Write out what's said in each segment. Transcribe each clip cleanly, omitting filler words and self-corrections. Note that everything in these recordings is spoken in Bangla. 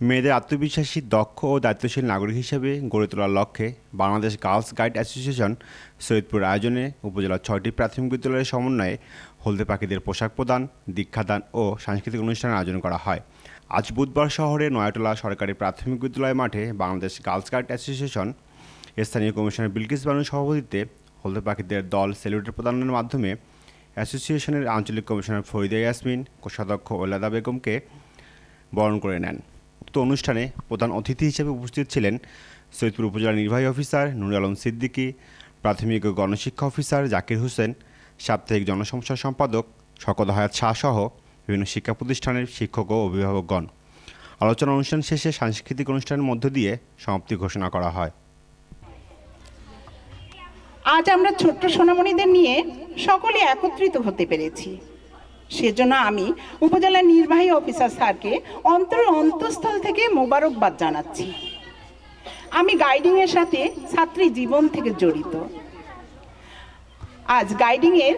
মেয়েদের আত্মবিশ্বাসী, দক্ষ ও দায়িত্বশীল নাগরিক হিসেবে গড়ে তোলার লক্ষ্যে Bangladesh girls guide association Saidpur আয়োজনে উপজেলার 6টি প্রাথমিক বিদ্যালয়ের সমন্বয়ে হলদে পাখিদের পোশাক প্রদান, দীক্ষাদান ও সাংস্কৃতিক অনুষ্ঠানের আয়োজন করা হয়। আজ বুধবার শহরের নয়াটোলা সরকারি প্রাথমিক বিদ্যালয় মাঠে বাংলাদেশ গার্লস গাইড অ্যাসোসিয়েশন স্থানীয় কমিশনার বিলকিস বানুর সভাপতিত্বে হলদে পাখিদের দল স্যালুট প্রদানের মাধ্যমে অ্যাসোসিয়েশনের আঞ্চলিক কমিশনার ফরিদা ইয়াসমিন, কোষাধ্যক্ষ ওলাদা বেগমকে বরণ করে নেন। উক্ত অনুষ্ঠানে প্রধান অতিথি হিসেবে উপস্থিত ছিলেন সৈয়দপুর উপজেলা নির্বাহী অফিসার নুরুল আলম সিদ্দিকী, প্রাথমিক ও গণশিক্ষা অফিসার জাকির হোসেন, সাপ্তাহিক জনসমস্যা সম্পাদক শওকত হায়াত শাহ সহ বিভিন্ন শিক্ষা প্রতিষ্ঠানের শিক্ষক ও অভিভাবকগণ। আলোচনা অনুষ্ঠান শেষে সাংস্কৃতিক অনুষ্ঠানের মধ্য দিয়ে সমাপ্তি ঘোষণা করা হয়। আজ আমরা ছোট্ট সোনামণিদের নিয়ে সকলে একত্রিত হতে পেরেছি, সেজন্য আমি উপজেলা নির্বাহী অফিসার স্যারকে অন্তঃস্থল থেকে মোবারকবাদ জানাচ্ছি। আমি গাইডিংয়ের সাথে ছাত্রী জীবন থেকে জড়িত। আজ গাইডিংয়ের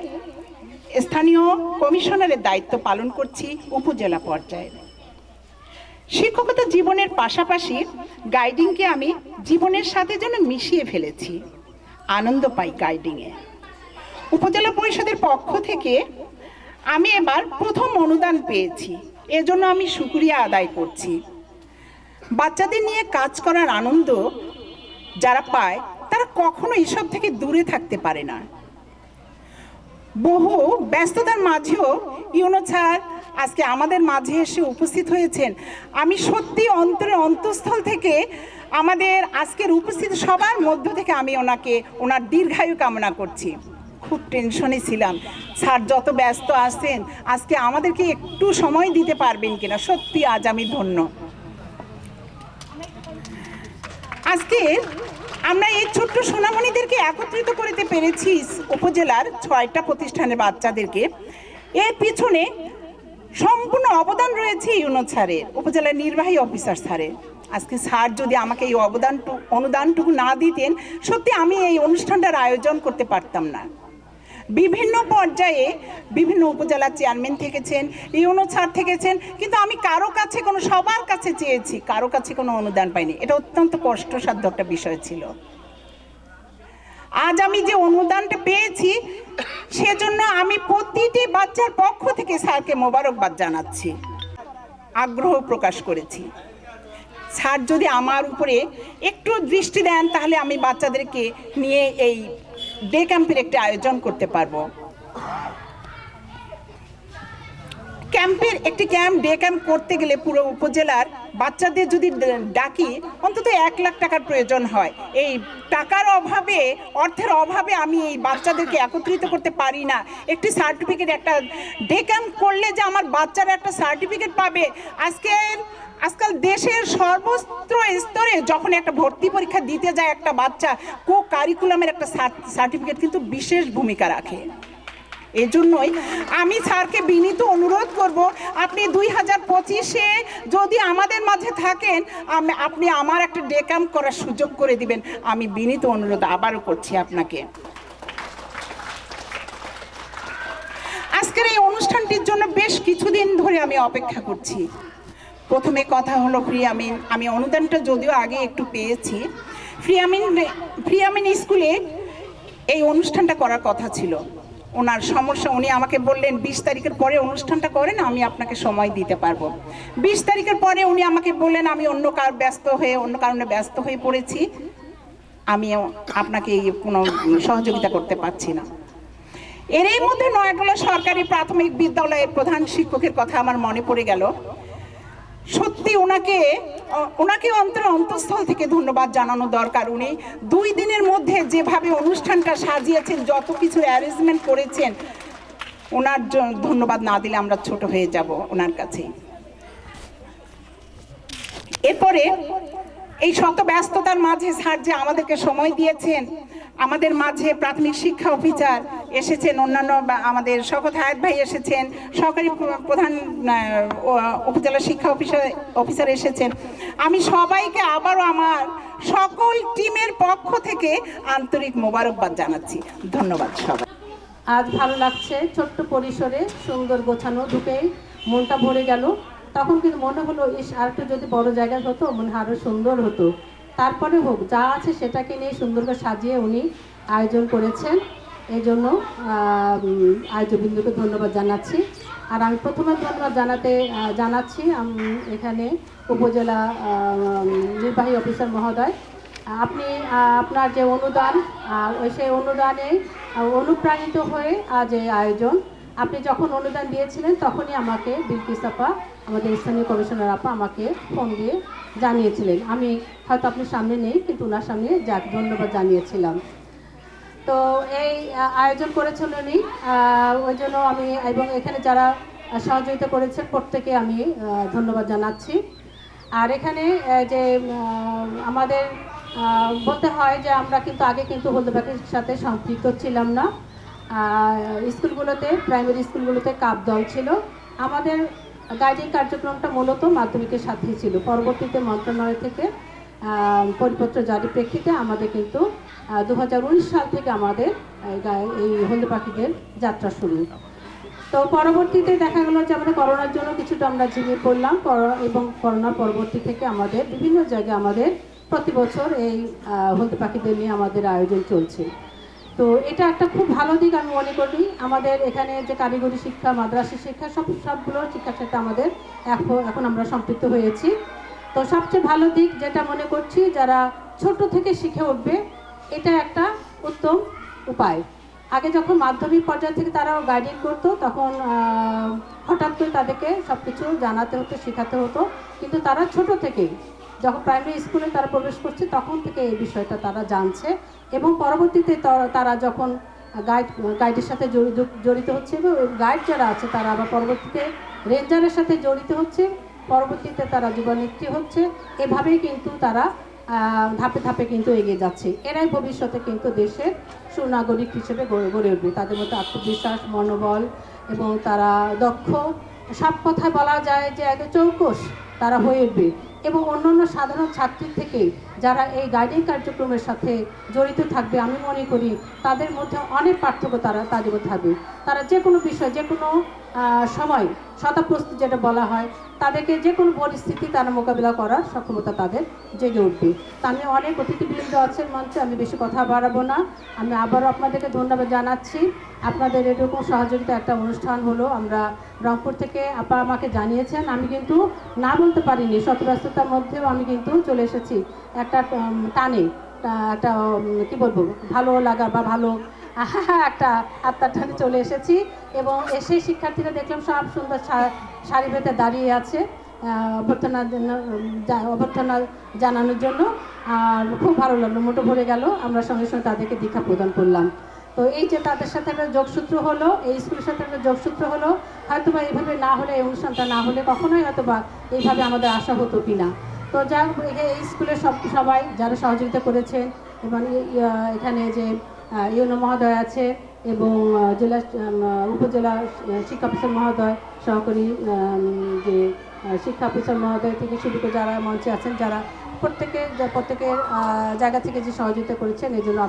স্থানীয় কমিশনারের দায়িত্ব পালন করছি উপজেলা পর্যায়ে। শিক্ষকতা জীবনের পাশাপাশি গাইডিংকে আমি জীবনের সাথে যেন মিশিয়ে ফেলেছি। আনন্দ পাই গাইডিংয়ে। উপজেলা পরিষদের পক্ষ থেকে আমি এবার প্রথম অনুদান পেয়েছি, এজন্য আমি শুকরিয়া আদায় করছি। বাচ্চাদের নিয়ে কাজ করার আনন্দ যারা পায় তারা কখনো এসব থেকে দূরে থাকতে পারে না। বহু ব্যস্ততার মাঝেও ইউনো স্যার আজকে আমাদের মাঝে এসে উপস্থিত হয়েছেন। আমি সত্যি অন্তঃস্থল থেকে আমাদের আজকের উপস্থিত সবার মধ্য থেকে আমি ওনার দীর্ঘায়ু কামনা করছি। খুব টেনশনে ছিলাম, স্যার যত ব্যস্ত আছেন আজকে আমাদেরকে একটু সময় দিতে পারবেন কিনা। সত্যি আজ আমি ধন্য। আজকে আমরা এই ছোট্ট সোনামণিদেরকে একত্রিত করতে পেরেছি উপজেলার 6টা প্রতিষ্ঠানের বাচ্চাদেরকে। এর পিছনে সম্পূর্ণ অবদান রয়েছে ইউনো স্যারের, উপজেলার নির্বাহী অফিসার স্যারের। আজকে স্যার যদি আমাকে এই অনুদানটুকু না দিতেন, সত্যি আমি এই অনুষ্ঠানটার আয়োজন করতে পারতাম না। বিভিন্ন পর্যায়ে বিভিন্ন উপজেলা চেয়ারম্যান থেকেছেন, ইউনো স্যার থেকেছেন, কিন্তু আমি সবার কাছে চেয়েছি, কারো কাছে কোনো অনুদান পাইনি। এটা অত্যন্ত কষ্টসাধ্য একটা বিষয় ছিল। আজ আমি যে অনুদানটা পেয়েছি সেজন্য আমি প্রতিটি বাচ্চার পক্ষ থেকে স্যারকে মোবারকবাদ জানাচ্ছি, আগ্রহ প্রকাশ করেছি। স্যার যদি আমার উপরে একটু দৃষ্টি দেন তাহলে আমি বাচ্চাদেরকে নিয়ে এই ডে ক্যাম্পের একটি আয়োজন করতে পারবো। ডে ক্যাম্প করতে গেলে পুরো উপজেলার বাচ্চাদের যদি ডাকি অন্তত 1 লাখ টাকার প্রয়োজন হয়। এই টাকার অভাবে, অর্থের অভাবে আমি এই বাচ্চাদেরকে একত্রিত করতে পারি না। একটি সার্টিফিকেট, একটা ডে ক্যাম্প করলে যে আমার বাচ্চারা একটা সার্টিফিকেট পাবে। আজকাল দেশের সর্বত্র স্তরে যখন একটা ভর্তি পরীক্ষা দিতে যায় একটা বাচ্চা, কারিকুলামের একটা সার্টিফিকেট কিন্তু বিশেষ ভূমিকা রাখে। এজন্যই আমি স্যারকে বিনীত অনুরোধ করব, আপনি 2025-এ যদি আমাদের মাঝে থাকেন, আপনি আমার একটা ডে ক্যাম্প করার সুযোগ করে দিবেন। আমি বিনীত অনুরোধ আবারও করছি আপনাকে। আজকের এই অনুষ্ঠানটির জন্য বেশ কিছুদিন ধরে আমি অপেক্ষা করছি। প্রথমে কথা হলো ফ্রিয়ামিন। আমি অনুদানটা যদিও আগে একটু পেয়েছি। ফ্রিয়ামিন স্কুলে এই অনুষ্ঠানটা করার কথা ছিল। ওনার সমস্যা, উনি আমাকে বললেন 20 তারিখের পরে অনুষ্ঠানটা করেন, আমি আপনাকে সময় দিতে পারবো। 20 তারিখের পরে উনি আমাকে বললেন আমি অন্য কারণে ব্যস্ত হয়ে পড়েছি, আমি আপনাকে কোনো সহযোগিতা করতে পারছি না। এরই মধ্যে নয়াটোলা সরকারি প্রাথমিক বিদ্যালয়ের প্রধান শিক্ষকের কথা আমার মনে পড়ে গেল। সত্যি ওনাকে অন্তঃস্থল থেকে ধন্যবাদ জানানো দরকার। উনি 2 দিনের মধ্যে যেভাবে অনুষ্ঠানটা সাজিয়েছেন, যত কিছু অ্যারেঞ্জমেন্ট করেছেন, ওনার ধন্যবাদ না দিলে আমরা ছোট হয়ে যাব ওনার কাছে। এরপরে এই শত ব্যস্ততার মাঝে স্যার যে আমাদেরকে সময় দিয়েছেন, আমাদের মাঝে প্রাথমিক শিক্ষা অফিসার এসেছেন, অন্যান্য আমাদের শওকত হায়াত ভাই এসেছেন, সহকারী প্রধান উপজেলা শিক্ষা অফিসার এসেছেন। আমি সবাইকে আবারও আমার সকল টিমের পক্ষ থেকে আন্তরিক মোবারকবাদ জানাচ্ছি। ধন্যবাদ সবাই। আজ ভালো লাগছে, ছোট্ট পরিসরে সুন্দর গোছানো, ঢুকেই মনটা ভরে গেল। তখন কিন্তু মনে হলো ইস আর একটু যদি বড় জায়গা হতো মনে হয় আরও সুন্দর হতো। তারপরে হোক যা আছে সেটাকে নিয়ে সুন্দর করে সাজিয়ে উনি আয়োজন করেছেন। এই জন্য আয়োজকবৃন্দকে ধন্যবাদ জানাচ্ছি। আর আমি প্রথমে ধন্যবাদ জানাচ্ছি এখানে উপজেলা নির্বাহী অফিসার মহোদয়। আপনি আপনার যে অনুদান সেই অনুদানে অনুপ্রাণিত হয়ে আজ এই আয়োজন। আপনি যখন অনুদান দিয়েছিলেন তখনই আমাকে বিলকিস আপা, আমাদের স্থানীয় কমিশনার আপা আমাকে ফোন দিয়ে জানিয়েছিলেন। আমি হয়তো আপনার সামনে নেই, কিন্তু ওনার সামনে ধন্যবাদ জানিয়েছিলাম। তো এই আয়োজন করেছেন উনি, ওই জন্য আমি এবং এখানে যারা সহযোগিতা করেছেন প্রত্যেকে আমি ধন্যবাদ জানাচ্ছি। আর এখানে যে আমাদের বলতে হয় যে আমরা কিন্তু আগে কিন্তু হলদে পাখির সাথে সম্পৃক্ত ছিলাম না। স্কুলগুলোতে, প্রাইমারি স্কুলগুলোতে কাপ দল ছিল। আমাদের গাইডিং কার্যক্রমটা মূলত মাধ্যমিকের সাথেই ছিল। পরবর্তীতে মন্ত্রণালয় থেকে পরিপত্র জারির প্রেক্ষিতে আমাদের কিন্তু 2019 সাল থেকে আমাদের এই হলদে পাখিদের যাত্রা শুরু। তো পরবর্তীতে দেখা গেল যে আমাদের করোনার জন্য কিছুটা আমরা ঝিমিয়ে পড়লাম, এবং করোনার পরবর্তী থেকে আমাদের বিভিন্ন জায়গায় আমাদের প্রতি বছর এই হলদে পাখিদের নিয়ে আমাদের আয়োজন চলছে। তো এটা একটা খুব ভালো দিক আমি মনে করি। আমাদের এখানে যে কারিগরি শিক্ষা, মাদ্রাসা শিক্ষা সবগুলো শিক্ষার সাথে আমাদের এখন আমরা সম্পৃক্ত হয়েছি। তো সবচেয়ে ভালো দিক যেটা মনে করছি, যারা ছোট থেকে শিখে উঠবে, এটা একটা উত্তম উপায়। আগে যখন মাধ্যমিক পর্যায় থেকে তারাও গাইডিং করতো, তখন হঠাৎ করে তাদেরকে সব কিছু জানাতে হতো, শেখাতে হতো। কিন্তু তারা ছোট থেকেই যখন প্রাইমারি স্কুলে তারা প্রবেশ করছে তখন থেকে এই বিষয়টা তারা জানছে, এবং পরবর্তীতে তারা যখন গাইডের সাথে জড়িত হচ্ছে, এবং গাইড যারা আছে তারা আবার পরবর্তীতে রেঞ্জারের সাথে জড়িত হচ্ছে, পরবর্তীতে তারা যুবনেত্রী হচ্ছে। এভাবেই কিন্তু তারা ধাপে ধাপে কিন্তু এগিয়ে যাচ্ছে। এরাই ভবিষ্যতে কিন্তু দেশের সুনাগরিক হিসেবে গড়ে উঠবে। তাদের মধ্যে আত্মবিশ্বাস, মনোবল, এবং তারা দক্ষ, সব কথায় বলা যায় যে একদম চৌকস তারা হয়ে উঠবে। এবং অন্যান্য সাধারণ ছাত্রীর থেকে যারা এই গাইডিং কার্যক্রমের সাথে জড়িত থাকবে, আমি মনে করি তাদের মধ্যে অনেক পার্থক্য তাদের মধ্যে থাকবে। তারা যে কোনো বিষয়, যে কোনো সময় শতপ্রস্তুত যেটা বলা হয়, তাদেরকে যে কোনো পরিস্থিতি তারা মোকাবিলা করার সক্ষমতা তাদের জেগে উঠবে। তা আমি অনেক অতিথিবৃন্দ আছেন মঞ্চে, আমি বেশি কথা বাড়াবো না। আমি আবারও আপনাদেরকে ধন্যবাদ জানাচ্ছি। আপনাদের এরকম সহযোগিতা একটা অনুষ্ঠান হলো, আমরা রংপুর থেকে আপা আমাকে জানিয়েছেন, আমি কিন্তু না বলতে পারিনি। শত ব্যস্ততার মধ্যেও আমি কিন্তু চলে এসেছি একটা টানে, একটা কি বলবো, ভালো লাগা বা ভালো একটা আত্মার টানে চলে এসেছি। এবং এসে শিক্ষার্থীরা দেখলাম সব সুন্দর সারি বেঁধে দাঁড়িয়ে আছে অভ্যর্থনা জানানোর জন্য। আর খুব ভালো লাগলো, মোটো ভরে গেল। আমরা সঙ্গে সঙ্গে তাদেরকে দীক্ষা প্রদান করলাম। তো এই যে তাদের সাথে একটা যোগসূত্র হলো, এই স্কুলের সাথে একটা যোগসূত্র হলো, হয়তোবা এইভাবে না হলে, এই অনুষ্ঠানটা না হলে কখনোই হয়তোবা এইভাবে আমাদের আশা হতো কি না। তো যা এই স্কুলের সবাই যারা সহযোগিতা করেছেন, এবং এখানে যে ইউনো মহোদয় আছে, এবং উপজেলা শিক্ষা অফিসার মহোদয়, সহকারী যে শিক্ষা অফিসার মহোদয় থেকে শুরু করে যারা মঞ্চে আছেন, যারা প্রত্যেকের জায়গা থেকে যে সহযোগিতা করেছেন, এই জন্য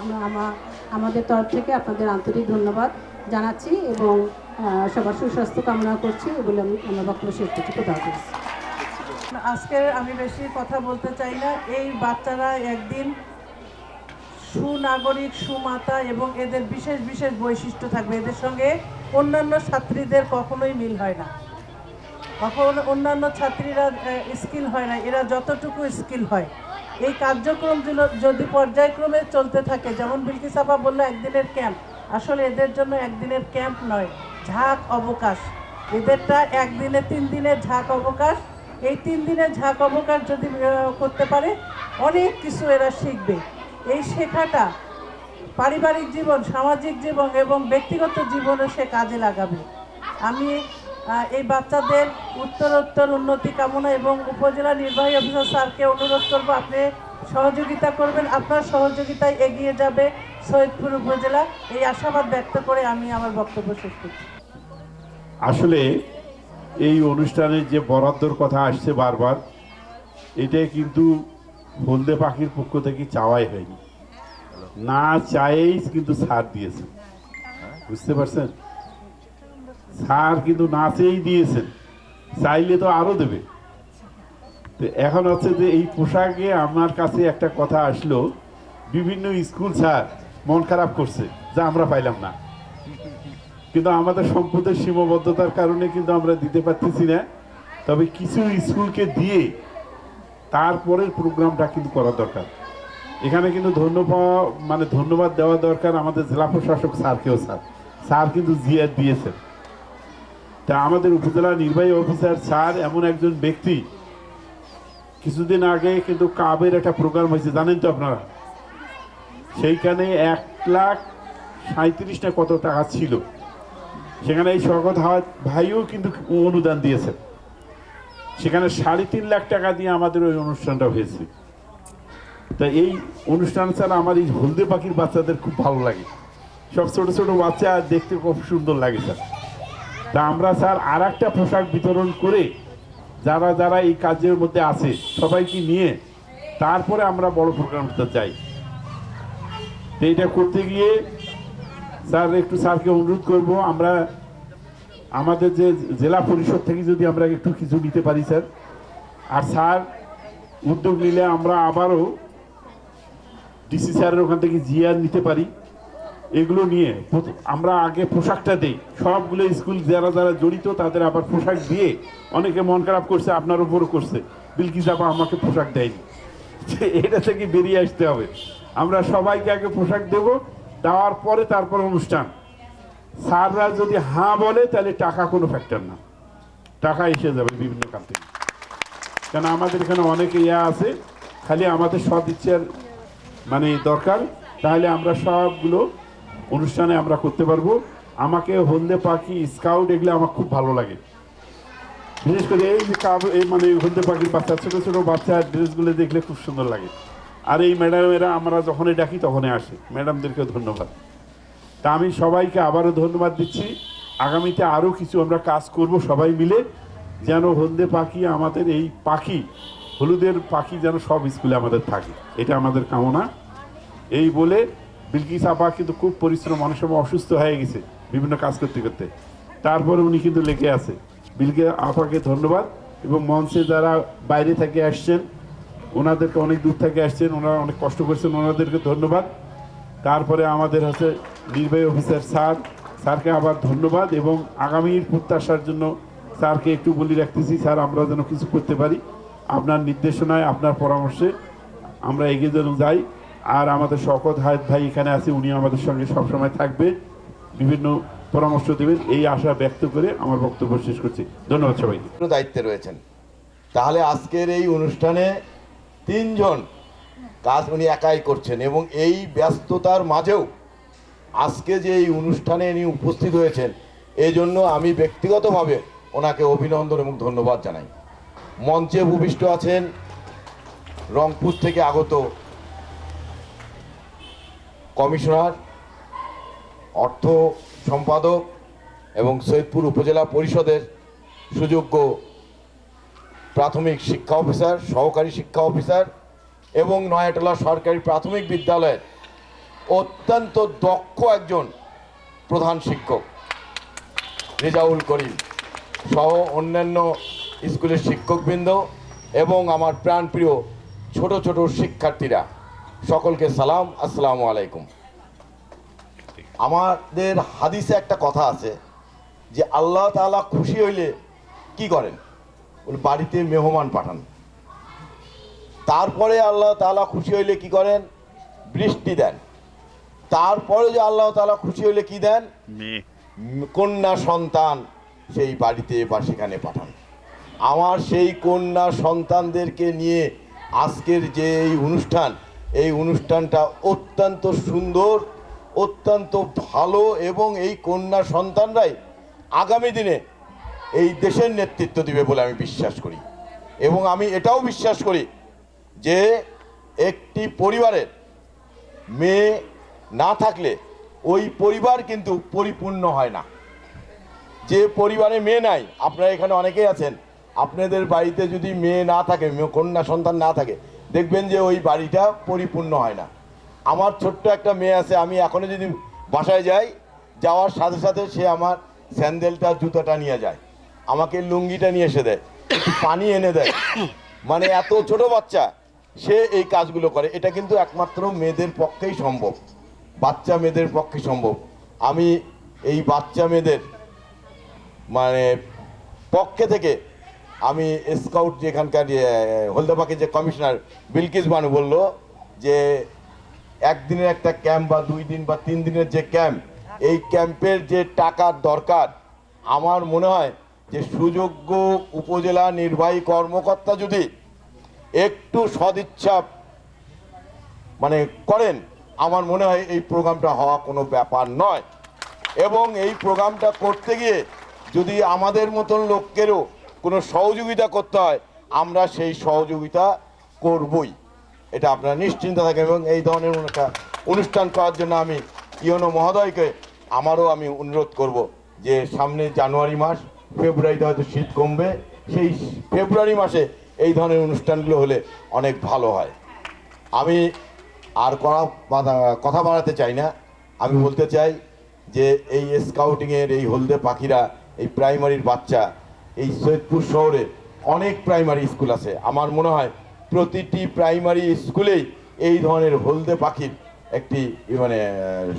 আমাদের তরফ থেকে আপনাদের আন্তরিক ধন্যবাদ জানাচ্ছি, এবং সবার সুস্বাস্থ্য কামনা করছি বলে আমি আমার বক্তব্য শেষ করছি। প্রদান করছি। আজকে আমি বেশি কথা বলতে চাই না। এই বাচ্চারা একদিন সুনাগরিক, সুমাতা, এবং এদের বিশেষ বিশেষ বৈশিষ্ট্য থাকবে। এদের সঙ্গে অন্যান্য ছাত্রীদের কখনোই মিল হয় না। অন্যান্য ছাত্রীরা স্কিল হয় না, এরা যতটুকু স্কিল হয়। এই কার্যক্রমগুলো যদি পর্যায়ক্রমে চলতে থাকে, যেমন বিলকিস আপা বললো একদিনের ক্যাম্প, আসলে এদের জন্য একদিনের ক্যাম্প নয়, ঝাঁক অবকাশ। এদেরটা একদিনে 3 দিনের ঝাঁক অবকাশ। এই 3 দিনের ঝাঁক অবকাশ যদি করতে পারে, অনেক কিছু এরা শিখবে। এই শেখাটা পারিবারিক জীবন, সামাজিক জীবন এবং ব্যক্তিগত জীবনে সে কাজে লাগাবে। আমি এই বাচ্চাদের উত্তরোত্তর উন্নতি কামনা, এবং উপজেলা নির্বাহী অফিসার স্যারকে অনুরোধ করব, আপনি সহযোগিতা করবেন। আপনার সহযোগিতায় এগিয়ে যাবে সৈয়দপুর উপজেলা, এই আশাবাদ ব্যক্ত করে আমি আমার বক্তব্য শেষ করছি। আসলে এই অনুষ্ঠানের যে বরাদ্দর কথা আসছে বারবার, এটা কিন্তু হলদে পাখির পক্ষ থেকে চাওয়াই হয়নি, না চাইয়েই কিন্তু ছাড় দিয়েছেন। বুঝতে পারছেন? স্যার কিন্তু না চেয়েই দিয়েছেন। চাইলে তো আরো দেবে। তো এখন হচ্ছে যে এই পোশাকে আমার কাছে একটা কথা আসলো, বিভিন্ন স্কুল স্যার মন খারাপ করছে যে আমরা পাইলাম না, কিন্তু আমাদের সম্পদের সীমাবদ্ধতার কারণে কিন্তু আমরা দিতে পারতেছি না। তবে কিছু স্কুলকে দিয়ে তারপরের প্রোগ্রামটা কিন্তু করা দরকার। এখানে কিন্তু ধন্যবাদ দেওয়া দরকার আমাদের জেলা প্রশাসক স্যারকেও। স্যার কিন্তু জিআর দিয়েছেন। তা আমাদের উপজেলা নির্বাহী অফিসার স্যার এমন একজন ব্যক্তি, কিছুদিন আগে কিন্তু কাবের একটা প্রোগ্রাম হয়েছে জানেন তো আপনারা, সেইখানে 1,37,000 না কত টাকা ছিল, সেখানে এই শওকত ভাইও কিন্তু অনুদান দিয়েছেন। সেখানে 3.5 লাখ টাকা দিয়ে আমাদের ওই অনুষ্ঠানটা হয়েছে। তা এই অনুষ্ঠান ছাড়া আমার এই হলদে পাখির বাচ্চাদের খুব ভালো লাগে, সব ছোট ছোট বাচ্চা দেখতে খুব সুন্দর লাগে স্যার। তা আমরা স্যার আর একটা পোশাক বিতরণ করে যারা যারা এই কাজের মধ্যে আছে সবাইকে নিয়ে তারপরে আমরা বড় প্রোগ্রামটা যাই। তো এইটা করতে গিয়ে স্যার একটু স্যারকে অনুরোধ করব, আমরা আমাদের যে জেলা পরিষদ থেকে যদি আমরা একটু কিছু নিতে পারি স্যার, আর স্যার উদ্যোগ নিলে আমরা আবারও ডিসি স্যারের ওখান থেকে জিআর নিতে পারি। এগুলো নিয়ে আমরা আগে পোশাকটা দিই, সবগুলো স্কুল যারা যারা জড়িত তাদের আবার পোশাক দিয়ে, অনেকে মন খারাপ করছে, আপনার উপরও করছে, বিলকিস আপা আমাকে পোশাক দেয়নি। এটা থেকে বেরিয়ে আসতে হবে। আমরা সবাইকে আগে পোশাক দেব, দেওয়ার পরে তারপর অনুষ্ঠান। স্যাররা যদি হ্যাঁ বলে তাহলে টাকা কোনো ফ্যাক্টর না, টাকা এসে যাবে বিভিন্ন কাল থেকে। কেন আমাদের এখানে অনেকে আছে, খালি আমাদের সদ ইচ্ছার দরকার, তাহলে আমরা সবগুলো অনুষ্ঠানে আমরা করতে পারবো। আমাকে হলদে পাখি স্কাউট এগুলো আমার খুব ভালো লাগে, বিশেষ করে এই যে হলদে পাখির বাচ্চা, ছোট ছোট বাচ্চার ড্রেসগুলো দেখলে খুব সুন্দর লাগে। আর এই ম্যাডামেরা আমরা যখনই ডাকি তখনই আসে, ম্যাডামদেরকেও ধন্যবাদ। তা আমি সবাইকে আবারও ধন্যবাদ দিচ্ছি। আগামীতে আরও কিছু আমরা কাজ করব সবাই মিলে, যেন হলদে পাখি আমাদের এই পাখি, হলুদের পাখি যেন সব স্কুলে আমাদের থাকে, এটা আমাদের কামনা। এই বলে বিলকিস আপা কিন্তু খুব পরিশ্রম, অনেক সময় অসুস্থ হয়ে গেছে বিভিন্ন কাজ করতে করতে, তারপরে উনি কিন্তু লেগে আছে। বিলকিস আপাকে ধন্যবাদ, এবং মঞ্চে যারা বাইরে থেকে আসছেন ওনাদেরকে, অনেক দূর থেকে আসছেন, ওনারা অনেক কষ্ট করছেন, ওনাদেরকে ধন্যবাদ। তারপরে আমাদের হচ্ছে নির্বাহী অফিসার স্যারকে আবার ধন্যবাদ, এবং আগামীর প্রত্যাশার জন্য স্যারকে একটু বলি রাখতেছি, স্যার আমরা যেন কিছু করতে পারি, আপনার নির্দেশনায় আপনার পরামর্শে আমরা এগিয়ে যেন যাই। আর আমাদের শওকত ভাই এখানে আছে, উনি আমাদের সঙ্গে সবসময় থাকবে, বিভিন্ন পরামর্শ দেবেন, এই আশা ব্যক্ত করে আমার বক্তব্য শেষ করছি। ধন্যবাদ সবাইকে। দায়িত্বে রয়েছেন, তাহলে আজকের এই অনুষ্ঠানে 3 জন কাজ উনি একাই করছেন, এবং এই ব্যস্ততার মাঝেও আজকে যে এই অনুষ্ঠানে উনি উপস্থিত হয়েছেন, এই জন্য আমি ব্যক্তিগতভাবে ওনাকে অভিনন্দন এবং ধন্যবাদ জানাই। মঞ্চে ভূমিষ্ঠ আছেন রংপুর থেকে আগত কমিশনার, অর্থ সম্পাদক এবং সৈয়দপুর উপজেলা পরিষদের সুযোগ্য প্রাথমিক শিক্ষা অফিসার, সহকারী শিক্ষা অফিসার এবং নয়াটোলা সরকারি প্রাথমিক বিদ্যালয়ের অত্যন্ত দক্ষ একজন প্রধান শিক্ষক রেজাউল করিম সহ অন্যান্য স্কুলের শিক্ষকবৃন্দ এবং আমার প্রাণপ্রিয় ছোট ছোট শিক্ষার্থীরা, সকলকে সালাম, আসসালামু আলাইকুম। আমাদের হাদিসে একটা কথা আছে যে আল্লাহ তাআলা খুশি হইলে কি করেন, বাড়িতে মেহমান পাঠান। তারপরে আল্লাহ তাআলা খুশি হইলে কি করেন, বৃষ্টি দেন। তারপরে যে আল্লাহ তাআলা খুশি হইলে কি দেন, কন্যা সন্তান সেই বাড়িতে বা সেখানে পাঠান। আমার সেই কন্যা সন্তানদেরকে নিয়ে আজকের যে এই অনুষ্ঠানটা অত্যন্ত সুন্দর, অত্যন্ত ভালো, এবং এই কন্যা সন্তানরাই আগামী দিনে এই দেশের নেতৃত্ব দিবে বলে আমি বিশ্বাস করি। এবং আমি এটাও বিশ্বাস করি যে একটি পরিবারের মেয়ে না থাকলে ওই পরিবার কিন্তু পরিপূর্ণ হয় না। যে পরিবারে মেয়ে নাই, আপনারা এখানে অনেকেই আছেন, আপনাদের বাড়িতে যদি মেয়ে না থাকে, কন্যা সন্তান না থাকে, দেখবেন যে ওই বাড়িটা পরিপূর্ণ হয় না। আমার ছোট্ট একটা মেয়ে আছে, আমি এখনও যদি বাসায় যাই, যাওয়ার সাথে সাথে সে আমার স্যান্ডেলটা জুতাটা নিয়ে যায়। আমাকে লুঙ্গিটা নিয়ে এসে দেয়, একটু পানি এনে দেয়। মানে এত ছোট বাচ্চা সে এই কাজগুলো করে। এটা কিন্তু একমাত্র মেয়েদের পক্ষেই সম্ভব, বাচ্চা মেয়েদের পক্ষে সম্ভব। আমি এই বাচ্চা মেয়েদের মানে পক্ষে থেকে আমি স্কাউট যেখানকার হলদে যে কমিশনার বিলকিস বানু বলল যে একদিনের একটা ক্যাম্প বা 2 দিন বা 3 দিনের যে ক্যাম্প, এই ক্যাম্পের যে টাকার দরকার, আমার মনে হয় যে সুযোগ্য উপজেলা নির্বাহী কর্মকর্তা যদি একটু সদিচ্ছা মানে করেন, আমার মনে হয় এই প্রোগ্রামটা হওয়া কোনো ব্যাপার নয়। এবং এই প্রোগ্রামটা করতে গিয়ে যদি আমাদের মতন লোককেরও কোনো সহযোগিতা করতে হয়, আমরা সেই সহযোগিতা করবই, এটা আপনারা নিশ্চিন্ত থাকেন। এবং এই ধরনের একটা অনুষ্ঠান করার জন্য আমি ইউনো মহোদয়কে আমারও আমি অনুরোধ করব যে সামনে জানুয়ারি মাস, ফেব্রুয়ারিতে হয়তো শীত কমবে, সেই ফেব্রুয়ারি মাসে এই ধরনের অনুষ্ঠানগুলো হলে অনেক ভালো হয়। আমি আর কথা বাড়াতে চাই না। আমি বলতে চাই যে এই স্কাউটিংয়ের এই হলদে পাখিরা, এই প্রাইমারির বাচ্চা, এই সৈয়দপুর শহরে অনেক প্রাইমারি স্কুল আছে। আমার মনে হয় প্রতিটি প্রাইমারি স্কুলেই এই ধরনের হলদে পাখির একটি মানে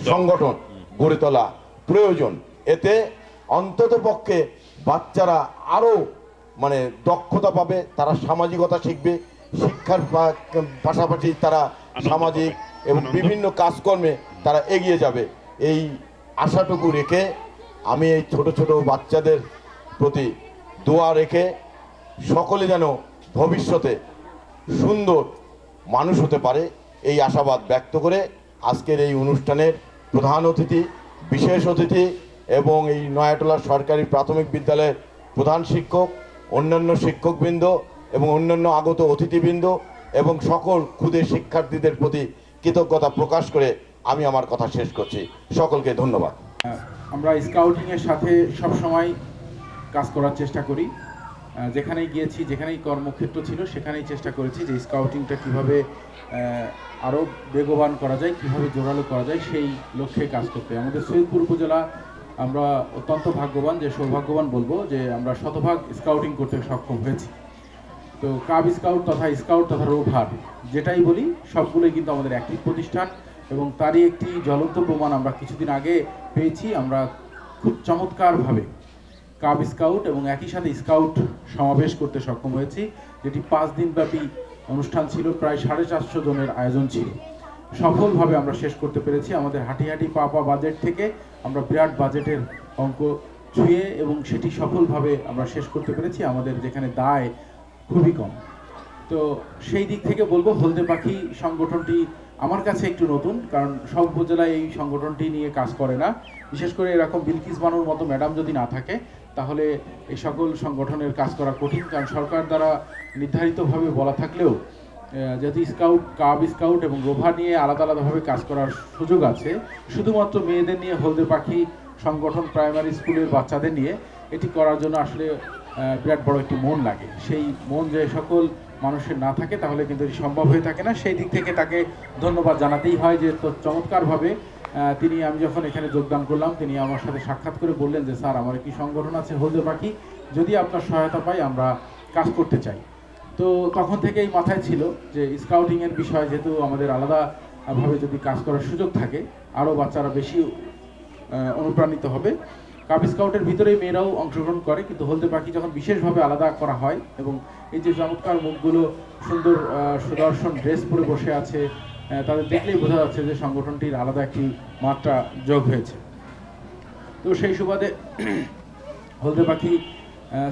সংগঠন গড়ে তোলা প্রয়োজন। এতে অন্তত পক্ষে বাচ্চারা আরও মানে দক্ষতা পাবে, তারা সামাজিকতা শিখবে, শিক্ষার পাশাপাশি তারা সামাজিক এবং বিভিন্ন কাজকর্মে তারা এগিয়ে যাবে। এই আশাটুকু রেখে আমি এই ছোট ছোট বাচ্চাদের প্রতি দোয়া রেখে সকলে যেন ভবিষ্যতে সুন্দর মানুষ হতে পারে এই আশাবাদ ব্যক্ত করে আজকের এই অনুষ্ঠানের প্রধান অতিথি, বিশেষ অতিথি এবং এই নয়াটোলা সরকারি প্রাথমিক বিদ্যালয়ের প্রধান শিক্ষক, অন্যান্য শিক্ষকবৃন্দ এবং অন্যান্য আগত অতিথিবৃন্দ এবং সকল ক্ষুদে শিক্ষার্থীদের প্রতি কৃতজ্ঞতা প্রকাশ করে আমি আমার কথা শেষ করছি। সকলকে ধন্যবাদ। আমরা স্কাউটিংয়ের সাথে সবসময় কাজ করার চেষ্টা করি। যেখানেই গিয়েছি, যেখানেই কর্মক্ষেত্র ছিল, সেখানেই চেষ্টা করেছি যে স্কাউটিংটা কীভাবে আরও বেগবান করা যায়, কীভাবে জোরালো করা যায়, সেই লক্ষ্যে কাজ করতে। আমাদের সৈয়দপুর উপজেলা আমরা অত্যন্ত ভাগ্যবান, যে সৌভাগ্যবান বলবো, যে আমরা শতভাগ স্কাউটিং করতে সক্ষম হয়েছি। তো কাব স্কাউট তথা রোভার যেটাই বলি, সবগুলোই কিন্তু আমাদের একটি প্রতিষ্ঠান এবং তারই একটি জ্বলন্ত প্রমাণ আমরা কিছুদিন আগে পেয়েছি। আমরা খুব চমৎকারভাবে কাব স্কাউট এবং একই সাথে স্কাউট সমাবেশ করতে সক্ষম হয়েছি, যেটি 5 দিনব্যাপী অনুষ্ঠান ছিল। প্রায় 450 জনের আয়োজন ছিল। সফলভাবে আমরা শেষ করতে পেরেছি। আমাদের হাঁটি পাপা বাজেট থেকে আমরা বিরাট বাজেটের অঙ্ক ছুঁয়ে এবং সেটি সফলভাবে আমরা শেষ করতে পেরেছি, আমাদের যেখানে দায় খুবই কম। তো সেই দিক থেকে বলবো, হলদে পাখি সংগঠনটি আমার কাছে একটু নতুন, কারণ সব উপজেলায় এই সংগঠনটি নিয়ে কাজ করে না। বিশেষ করে এরকম বিলকিস বানুর মতো ম্যাডাম যদি না থাকে, তাহলে এই সকল সংগঠনের কাজ করা কঠিন। কারণ সরকার দ্বারা নির্ধারিতভাবে বলা থাকলেও যেহেতু স্কাউট, কাব স্কাউট এবং রোভার নিয়ে আলাদা আলাদাভাবে কাজ করার সুযোগ আছে, শুধুমাত্র মেয়েদের নিয়ে হলদে পাখি সংগঠন প্রাইমারি স্কুলের বাচ্চাদের নিয়ে এটি করার জন্য আসলে বিরাট বড় একটি মন লাগে। সেই মন যে সকল মানুষের না থাকে, তাহলে কিন্তু এটি সম্ভব হয়ে থাকে না। সেই দিক থেকে তাকে ধন্যবাদ জানাতেই হয় যে চমৎকারভাবে তিনি, আমি যখন এখানে যোগদান করলাম, তিনি আমার সাথে সাক্ষাৎ করে বললেন যে স্যার, আমার একটি সংগঠন আছে হলদে পাখি, যদি আপনার সহায়তা পাই আমরা কাজ করতে চাই। তো তখন থেকেই মাথায় ছিল যে স্কাউটিংয়ের বিষয় যেহেতু আমাদের আলাদাভাবে যদি কাজ করার সুযোগ থাকে, আরও বাচ্চারা বেশি অনুপ্রাণিত হবে। কাব স্কাউটের ভিতরেই মেয়েরাও অংশগ্রহণ করে, কিন্তু হলদে পাখি যখন বিশেষভাবে আলাদা করা হয় এবং এই যে চমৎকার মুখগুলো সুন্দর সুদর্শন ড্রেস পরে বসে আছে, তাদের দেখলেই বোঝা যাচ্ছে যে সংগঠনটির আলাদা একটি মাত্রা যোগ হয়েছে। তো সেই সুবাদে হলদে পাখি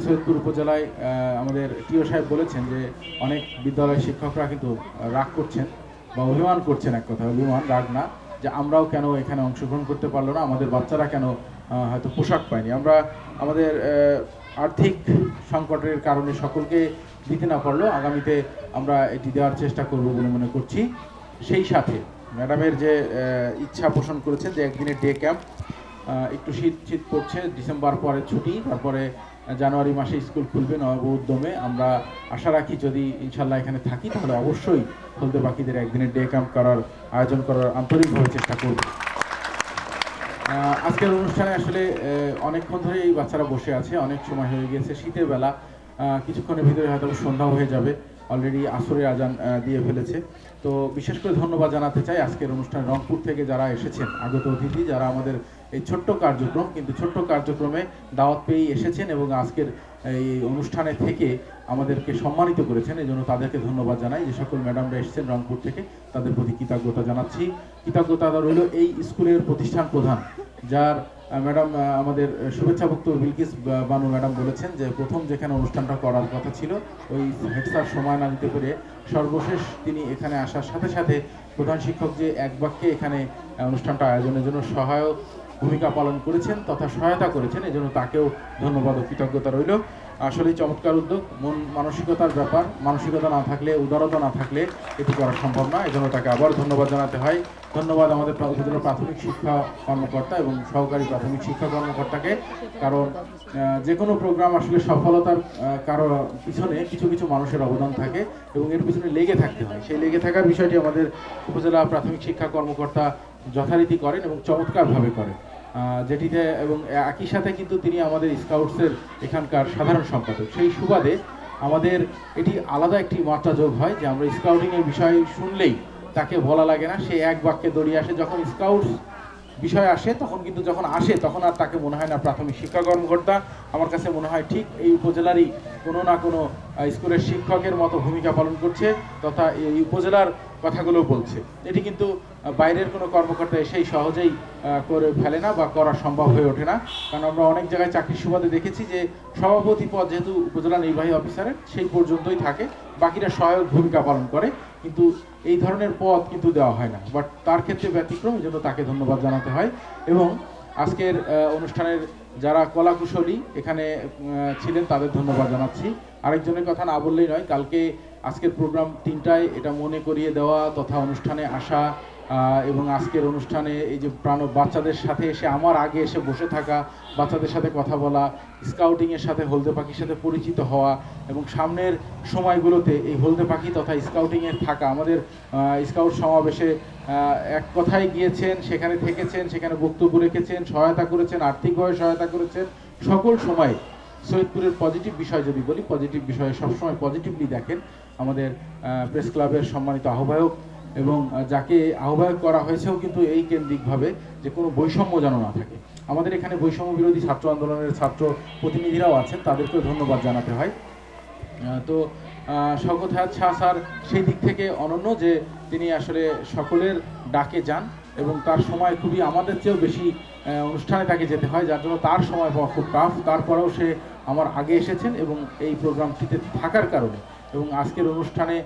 সৈয়দপুর উপজেলায় আমাদের টিও সাহেব বলেছেন যে অনেক বিদ্যালয়ের শিক্ষকরা কিন্তু রাগ করছেন বা অভিমান করছেন, এক কথা অভিমান, রাগ না, যে আমরাও কেন এখানে অংশগ্রহণ করতে পারলো না, আমাদের বাচ্চারা কেন হয়তো পোশাক পায়নি। আমরা আমাদের আর্থিক সংকটের কারণে সকলকে দিতে না পারলেও আগামীতে আমরা এটি দেওয়ার চেষ্টা করব বলে মনে করছি। সেই সাথে ম্যাডামের যে ইচ্ছা পোষণ করেছেন যে একদিনের ডে ক্যাম্প, একটু শীত পড়ছে, ডিসেম্বর পরে ছুটি, তারপরে জানুয়ারি মাসে স্কুল খুলবে নব উদ্যমে। আমরা আশা রাখি যদি ইনশাল্লাহ এখানে থাকি, তাহলে অবশ্যই হলদে পাখিদের একদিনের ডে ক্যাম্প করার আয়োজন করার আন্তরিকভাবে চেষ্টা করব। আজকের অনুষ্ঠানে আসলে অনেকক্ষণ ধরে এই বাচ্চারা বসে আছে, অনেক সময় হয়ে গিয়েছে, শীতের বেলা, কিছুক্ষণের ভিতরে হয়তো সন্ধ্যাও হয়ে যাবে, অলরেডি আসরের আজান দিয়ে ফেলেছে। তো বিশেষ করে ধন্যবাদ জানাতে চাই আজকের অনুষ্ঠানে রংপুর থেকে যারা এসেছেন, আগত অতিথি যারা আমাদের এই ছোট্ট কার্যক্রম, কিন্তু ছোট্ট কার্যক্রমে দাওয়াত পেয়েই এসেছেন এবং আজকের এই অনুষ্ঠানে থেকে আমাদেরকে সম্মানিত করেছেন, এই জন্য তাদেরকে ধন্যবাদ জানাই। যে সকল ম্যাডামরা এসেছেন রংপুর থেকে, তাদের প্রতি কৃতজ্ঞতা জানাচ্ছি। কৃতজ্ঞতা রইল এই স্কুলের প্রতিষ্ঠান প্রধান, যার ম্যাডাম আমাদের শুভেচ্ছা বক্তব্য বিলকিস বানু ম্যাডাম বলেছেন যে প্রথম যেখানে অনুষ্ঠানটা করার কথা ছিল ওই হেড স্যার সময় না দিতে পেরে সর্বশেষ তিনি এখানে আসার সাথে সাথে প্রধান শিক্ষক যে এক বাক্যে এখানে অনুষ্ঠানটা আয়োজনের জন্য সহায়ক ভূমিকা পালন করেছেন তথা সহায়তা করেছেন, এই জন্য তাকেও ধন্যবাদ ও কৃতজ্ঞতা রইল। আসলেই চমৎকার উদ্যোগ, মন মানসিকতার ব্যাপার, মানসিকতা না থাকলে, উদারতা না থাকলে এটি করা সম্ভব না, এই জন্য তাকে আবার ধন্যবাদ জানাতে হয়। ধন্যবাদ আমাদের উপজেলা প্রাথমিক শিক্ষা কর্মকর্তা এবং সহকারী প্রাথমিক শিক্ষা কর্মকর্তাকে, কারণ যে কোনো প্রোগ্রাম আসলে সফলতার কারো পিছনে কিছু কিছু মানুষের অবদান থাকে এবং এর পিছনে লেগে থাকতে হয়। সেই লেগে থাকার বিষয়টি আমাদের উপজেলা প্রাথমিক শিক্ষা কর্মকর্তা যথারীতি করেন এবং চমৎকারভাবে করেন, যেটিতে এবং একই সাথে কিন্তু তিনি আমাদের স্কাউটসের এখানকার সাধারণ সম্পাদক। সেই সুবাদে আমাদের এটি আলাদা একটি মাত্রা যোগ হয় যে আমরা স্কাউটিংয়ের বিষয় শুনলেই তাকে বলা লাগে না, সে এক বাক্যে দৌড়িয়ে আসে। যখন স্কাউটস বিষয় আসে তখন কিন্তু যখন আসে তখন আর তাকে মনে হয় না প্রাথমিক শিক্ষা কর্মকর্তা, আমার কাছে মনে হয় ঠিক এই উপজেলারই কোনো না কোনো স্কুলের শিক্ষকের মতো ভূমিকা পালন করছে তথা এই উপজেলার কথাগুলো বলছে। এটি কিন্তু বাইরের কোনো কর্মকর্তা এসেই সহজেই করে ফেলে না বা করা সম্ভব হয়ে ওঠে না, কারণ আমরা অনেক জায়গায় চাকরির সুবাদে দেখেছি যে সভাপতি পদ যেহেতু উপজেলা নির্বাহী অফিসারের সেই পর্যন্তই থাকে, বাকিরা সহায়ক ভূমিকা পালন করে, কিন্তু এই ধরনের পদ কিন্তু দেওয়া হয় না। বাট তার ক্ষেত্রে ব্যতিক্রম, এই জন্য তাকে ধন্যবাদ জানাতে হয়। এবং আজকের অনুষ্ঠানের যারা কলাকুশলী এখানে ছিলেন তাদের ধন্যবাদ জানাচ্ছি। আরেকজনের কথা না বললেই নয়, কালকে আজকের প্রোগ্রাম 3টায় এটা মনে করিয়ে দেওয়া তথা অনুষ্ঠানে আসা এবং আজকের অনুষ্ঠানে এই যে বাচ্চাদের সাথে এসে আমার আগে এসে বসে থাকা, বাচ্চাদের সাথে কথা বলা, স্কাউটিংয়ের সাথে হলদে পাখির সাথে পরিচিত হওয়া এবং সামনের সময়গুলোতে এই হলদে পাখি তথা স্কাউটিংয়ের থাকা, আমাদের স্কাউট সমাবেশে এক কথায় গিয়েছেন, সেখানে থেকেছেন, সেখানে বক্তব্য রেখেছেন, সহায়তা করেছেন, আর্থিকভাবে সহায়তা করেছেন, সকল সময় সৈয়দপুরের পজিটিভ বিষয় যদি বলি, পজিটিভ বিষয়ে সবসময় পজিটিভলি দেখেন আমাদের প্রেস ক্লাবের সম্মানিত আহ্বায়ক এবং যাকে আহ্বায়ক করা হয়েছেও কিন্তু এই কেন্দ্রিকভাবে যে কোনো বৈষম্য যেন না থাকে। আমাদের এখানে বৈষম্য বিরোধী ছাত্র আন্দোলনের ছাত্র প্রতিনিধিরাও আছেন, তাদেরকেও ধন্যবাদ জানাতে হয়। তো শওকত হায়াত শাহ স্যার সেই দিক থেকে অনন্য যে তিনি আসলে সকলের ডাকে যান এবং তার সময় খুবই আমাদের চেয়েও বেশি অনুষ্ঠানে তাকে যেতে হয়, যার জন্য তার সময় পাওয়া খুব টাফ। তারপরেও সে আমার আগে এসেছেন এবং এই প্রোগ্রামটিতে থাকার কারণে এবং আজকের অনুষ্ঠানে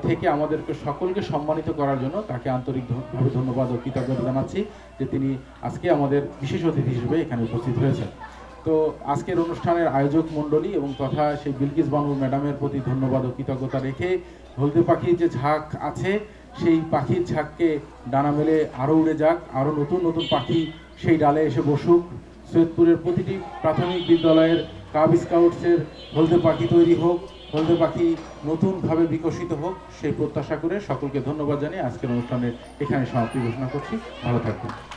থেকে আমাদেরকে সকলকে সম্মানিত করার জন্য তাকে আন্তরিকভাবে ধন্যবাদ ও কৃতজ্ঞতা জানাচ্ছি যে তিনি আজকে আমাদের বিশেষ অতিথি হিসেবে এখানে উপস্থিত হয়েছেন। তো আজকের অনুষ্ঠানের আয়োজক মণ্ডলী এবং তথা সেই বিলকিস বানু ম্যাডামের প্রতি ধন্যবাদ ও কৃতজ্ঞতা রেখে হলদে পাখির যে ঝাঁক আছে সেই পাখির ঝাঁককে ডানা মেলে আরও উড়ে যাক, আরও নতুন নতুন পাখি সেই ডালে এসে বসুক, সৈয়দপুরের প্রতিটি প্রাথমিক বিদ্যালয়ের কাব স্কাউটসের হলদে পাখি তৈরি হোক, হলদে পাখি নতুনভাবে বিকশিত হোক, সেই প্রত্যাশা করে সকলকে ধন্যবাদ জানিয়ে আজকের অনুষ্ঠানে এখানে সমাপ্তি ঘোষণা করছি। ভালো থাকবেন।